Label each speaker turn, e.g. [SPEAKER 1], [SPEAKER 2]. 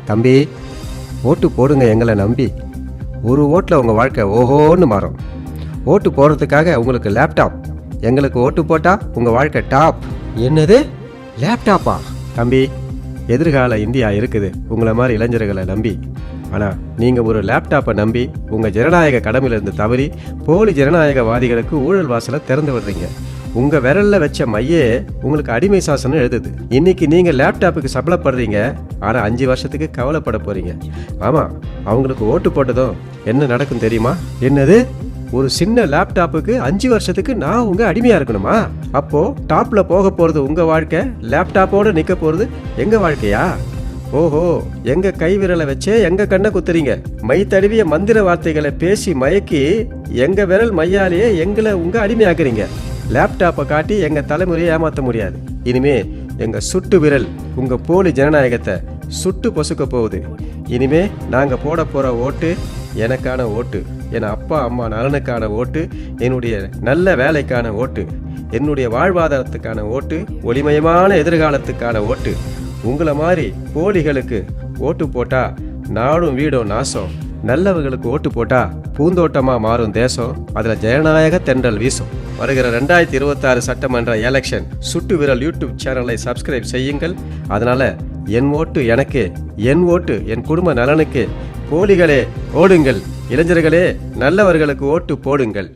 [SPEAKER 1] தம்பி, ஓட்டு போடுங்க எங்களை நம்பி. ஒரு ஓட்டில் உங்கள் வாழ்க்கை ஓஹோன்னு மாறும். ஓட்டு போடுறதுக்காக உங்களுக்கு லேப்டாப், எங்களுக்கு ஓட்டு போட்டால் உங்கள் வாழ்க்கை டாப். என்னது லேப்டாப்பா? தம்பி, எதிர்கால இந்தியா இருக்குது உங்களை மாதிரி இளைஞர்களை நம்பி. ஆனால் நீங்கள் ஒரு லேப்டாப்பை நம்பி உங்கள் ஜனநாயக கடமையிலிருந்து தவறி போலி ஜனநாயகவாதிகளுக்கு ஊழல் வாசலை திறந்து விடுறீங்க. உங்கள் விரலில் வச்ச மையே உங்களுக்கு அடிமை சாசனம் எழுதுது. இன்னைக்கு நீங்கள் லேப்டாப்புக்கு சபலப்படுறீங்க, ஆனால் 5 வருஷத்துக்கு கவலைப்பட போகிறீங்க. ஆமாம், அவங்களுக்கு ஓட்டு போட்டதும் என்ன நடக்கும் தெரியுமா? என்னது, ஒரு சின்ன லேப்டாப்புக்கு 5 வருஷத்துக்கு நான் உங்கள் அடிமையாக இருக்கணுமா? அப்போது டாப்பில் போக போகிறது உங்கள் வாழ்க்கை, லேப்டாப்போடு நிற்க போகிறது எங்கள் வாழ்க்கையா? ஓஹோ, எங்கள் கை விரலை வச்சே எங்கள் கண்ணை குத்துறீங்க. மை தழுவிய மந்திர வார்த்தைகளை பேசி மயக்கி எங்கள் விரல் மையாலேயே எங்களை உங்கள் அடிமையாக்குறீங்க. லேப்டாப்பை காட்டி எங்கள் தலைமுறையை ஏமாற்ற முடியாது. இனிமே எங்கள் சுட்டு விரல் உங்கள் போலி ஜனநாயகத்தை சுட்டு பொசுக்க போகுது. இனிமே நாங்கள் போட போகிற ஓட்டு எனக்கான ஓட்டு, என் அப்பா அம்மா நலனுக்கான ஓட்டு, என்னுடைய நல்ல வேலைக்கான ஓட்டு, என்னுடைய வாழ்வாதாரத்துக்கான ஓட்டு, ஒளிமயமான எதிர்காலத்துக்கான ஓட்டு. உங்களை மாதிரி போலிகளுக்கு ஓட்டு போட்டா நாடும் வீடும் நாசம். நல்லவர்களுக்கு ஓட்டு போட்டா பூந்தோட்டமாக மாறும் தேசம், அதில் ஜனநாயக தென்றல் வீசும். வருகிற 2026 சட்டமன்ற எலெக்ஷன் சுட்டு விரல் யூடியூப் சேனலை சப்ஸ்கிரைப் செய்யுங்கள். அதனால் என் ஓட்டு எனக்கு, என் ஓட்டு என் குடும்ப நலனுக்கு. போலிகளே ஓடுங்கள், இளைஞர்களே நல்லவர்களுக்கு ஓட்டு போடுங்கள்.